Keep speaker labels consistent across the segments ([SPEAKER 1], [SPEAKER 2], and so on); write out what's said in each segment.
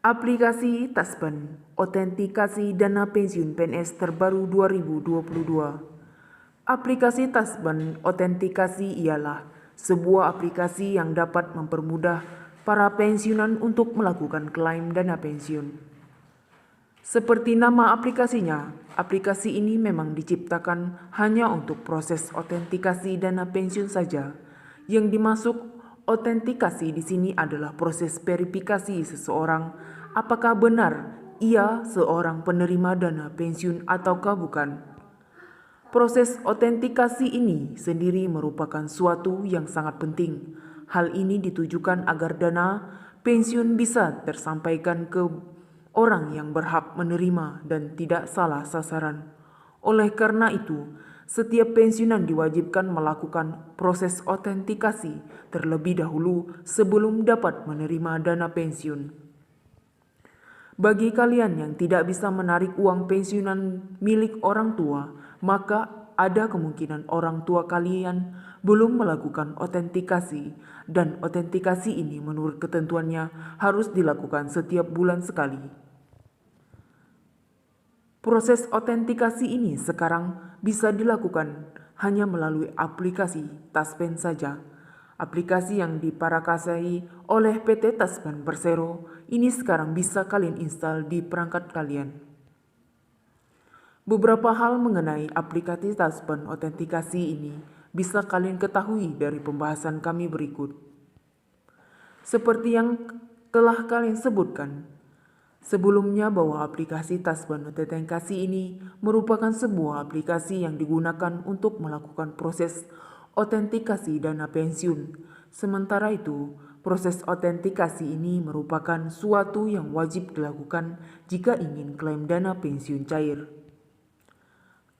[SPEAKER 1] Aplikasi Taspen, Otentikasi Dana Pensiun PNS terbaru 2022. Aplikasi Taspen Otentikasi ialah sebuah aplikasi yang dapat mempermudah para pensiunan untuk melakukan klaim dana pensiun. Seperti nama aplikasinya, aplikasi ini memang diciptakan hanya untuk proses otentikasi dana pensiun saja. Yang dimaksud otentikasi di sini adalah proses verifikasi seseorang apakah benar ia seorang penerima dana pensiun ataukah bukan. Proses otentikasi ini sendiri merupakan suatu yang sangat penting. Hal ini ditujukan agar dana pensiun bisa tersampaikan ke orang yang berhak menerima dan tidak salah sasaran. Oleh karena itu, setiap pensiunan diwajibkan melakukan proses otentikasi terlebih dahulu sebelum dapat menerima dana pensiun. Bagi kalian yang tidak bisa menarik uang pensiunan milik orang tua, maka ada kemungkinan orang tua kalian belum melakukan otentikasi, dan otentikasi ini menurut ketentuannya harus dilakukan setiap bulan sekali. Proses otentikasi ini sekarang bisa dilakukan hanya melalui aplikasi Taspen saja. Aplikasi yang diprakarsai oleh PT Taspen Persero ini sekarang bisa kalian install di perangkat kalian. Beberapa hal mengenai aplikasi Taspen Otentikasi ini bisa kalian ketahui dari pembahasan kami berikut. Seperti yang telah kalian sebutkan sebelumnya bahwa aplikasi Taspen Otentikasi ini merupakan sebuah aplikasi yang digunakan untuk melakukan proses otentikasi dana pensiun. Sementara itu, proses otentikasi ini merupakan suatu yang wajib dilakukan jika ingin klaim dana pensiun cair.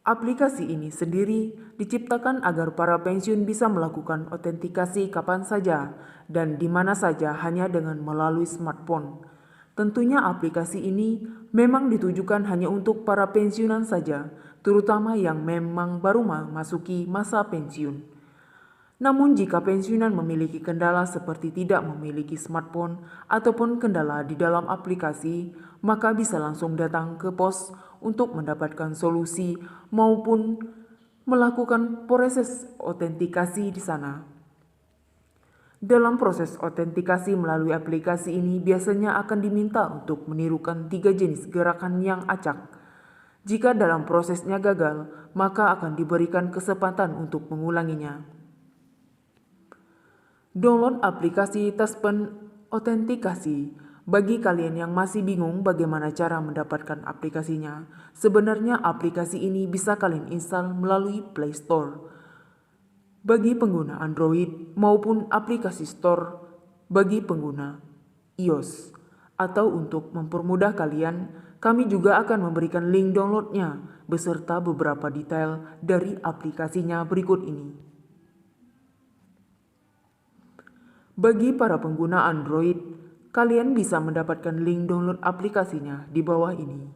[SPEAKER 1] Aplikasi ini sendiri diciptakan agar para pensiun bisa melakukan otentikasi kapan saja dan di mana saja hanya dengan melalui smartphone. Tentunya aplikasi ini memang ditujukan hanya untuk para pensiunan saja, terutama yang memang baru memasuki masa pensiun. Namun jika pensiunan memiliki kendala seperti tidak memiliki smartphone ataupun kendala di dalam aplikasi, maka bisa langsung datang ke pos untuk mendapatkan solusi maupun melakukan proses otentikasi di sana. Dalam proses otentikasi melalui aplikasi ini biasanya akan diminta untuk menirukan 3 jenis gerakan yang acak. Jika dalam prosesnya gagal, maka akan diberikan kesempatan untuk mengulanginya. Download aplikasi Taspen Otentikasi. Bagi kalian yang masih bingung bagaimana cara mendapatkan aplikasinya, sebenarnya aplikasi ini bisa kalian install melalui Play Store bagi pengguna Android maupun aplikasi Store bagi pengguna iOS. Atau untuk mempermudah kalian, kami juga akan memberikan link downloadnya beserta beberapa detail dari aplikasinya berikut ini. Bagi para pengguna Android, kalian bisa mendapatkan link download aplikasinya di bawah ini.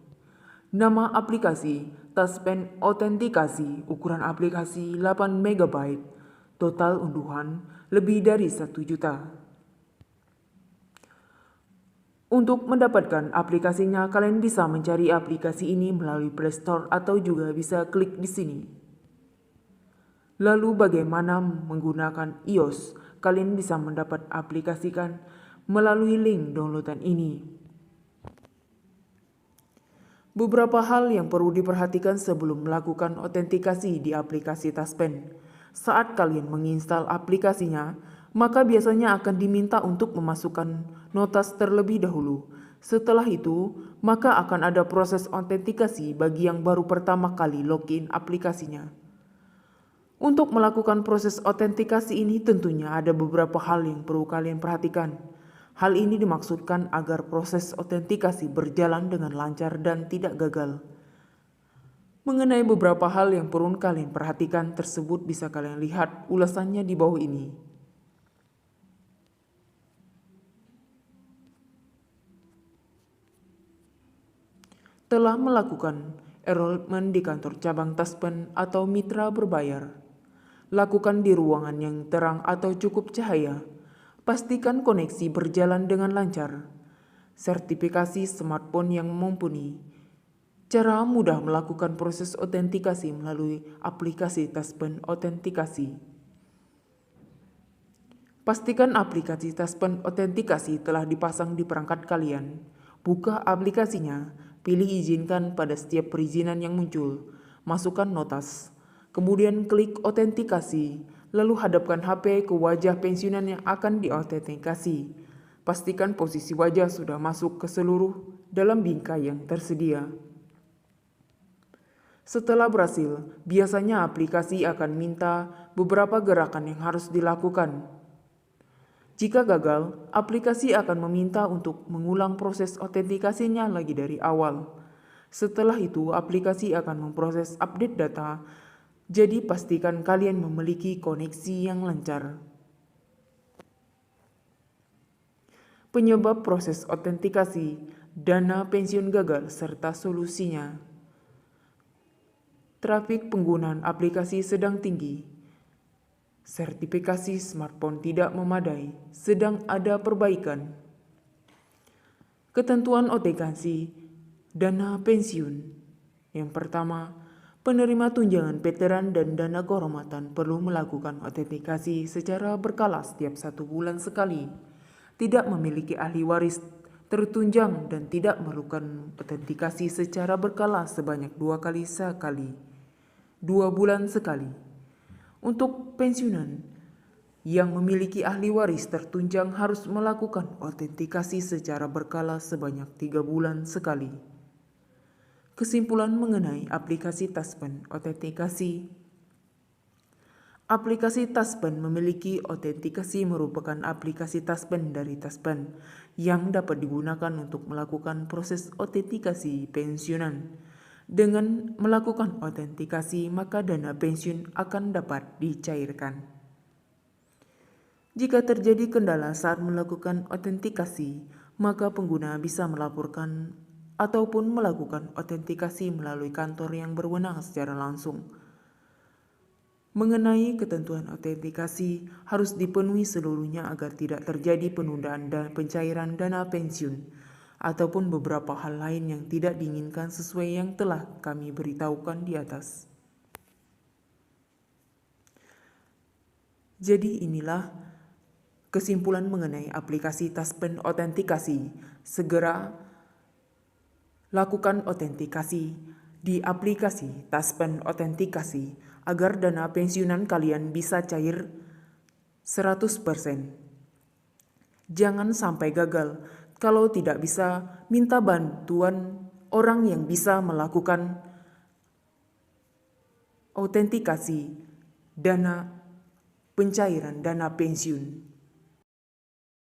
[SPEAKER 1] Nama aplikasi Taspen Otentikasi, ukuran aplikasi 8 MB, total unduhan lebih dari 1 juta. Untuk mendapatkan aplikasinya, kalian bisa mencari aplikasi ini melalui Play Store atau juga bisa klik di sini. Lalu bagaimana menggunakan iOS? Kalian bisa mendapat aplikasikan melalui link downloadan ini. Beberapa hal yang perlu diperhatikan sebelum melakukan otentikasi di aplikasi Taspen. Saat kalian menginstal aplikasinya, maka biasanya akan diminta untuk memasukkan notas terlebih dahulu. Setelah itu, maka akan ada proses otentikasi bagi yang baru pertama kali login aplikasinya. Untuk melakukan proses otentikasi ini tentunya ada beberapa hal yang perlu kalian perhatikan. Hal ini dimaksudkan agar proses otentikasi berjalan dengan lancar dan tidak gagal. Mengenai beberapa hal yang perlu kalian perhatikan tersebut bisa kalian lihat ulasannya di bawah ini. Telah melakukan enrollment di kantor cabang Taspen atau mitra berbayar. Lakukan di ruangan yang terang atau cukup cahaya. Pastikan koneksi berjalan dengan lancar. sertifikasi smartphone yang mumpuni. Cara mudah melakukan proses autentikasi melalui aplikasi Taspen Autentikasi. Pastikan aplikasi Taspen Autentikasi telah dipasang di perangkat kalian. Buka aplikasinya, pilih izinkan pada setiap perizinan yang muncul, masukkan notas, kemudian klik autentikasi, lalu hadapkan HP ke wajah pensiunan yang akan diautentikasi. Pastikan posisi wajah sudah masuk ke seluruh dalam bingkai yang tersedia. Setelah berhasil, biasanya aplikasi akan minta beberapa gerakan yang harus dilakukan. Jika gagal, aplikasi akan meminta untuk mengulang proses autentikasinya lagi dari awal. Setelah itu, aplikasi akan memproses update data, jadi pastikan kalian memiliki koneksi yang lancar. Penyebab proses autentikasi, dana pensiun gagal, serta solusinya. Trafik penggunaan aplikasi sedang tinggi. Sertifikasi smartphone tidak memadai, sedang ada perbaikan. Ketentuan autentikasi dana pensiun. Yang pertama, penerima tunjangan veteran dan dana kehormatan perlu melakukan autentikasi secara berkala setiap 1 bulan sekali. Tidak memiliki ahli waris tertunjang dan tidak melakukan autentikasi secara berkala sebanyak 2 kali sekali. 2 bulan sekali. Untuk pensiunan yang memiliki ahli waris tertunjang harus melakukan autentikasi secara berkala sebanyak 3 bulan sekali. Kesimpulan mengenai aplikasi Taspen Autentikasi. Aplikasi Taspen memiliki autentikasi merupakan aplikasi Taspen dari Taspen yang dapat digunakan untuk melakukan proses autentikasi pensiunan. Dengan melakukan autentikasi, maka dana pensiun akan dapat dicairkan. Jika terjadi kendala saat melakukan autentikasi, maka pengguna bisa melaporkan ataupun melakukan autentikasi melalui kantor yang berwenang secara langsung. Mengenai ketentuan autentikasi harus dipenuhi seluruhnya agar tidak terjadi penundaan dan pencairan dana pensiun ataupun beberapa hal lain yang tidak diinginkan sesuai yang telah kami beritahukan di atas. Jadi inilah kesimpulan mengenai aplikasi Taspen Autentikasi. Segera lakukan autentikasi di aplikasi Taspen Autentikasi agar dana pensiunan kalian bisa cair 100%. Jangan sampai gagal. Kalau tidak bisa, minta bantuan orang yang bisa melakukan autentikasi dana pencairan dana pensiun.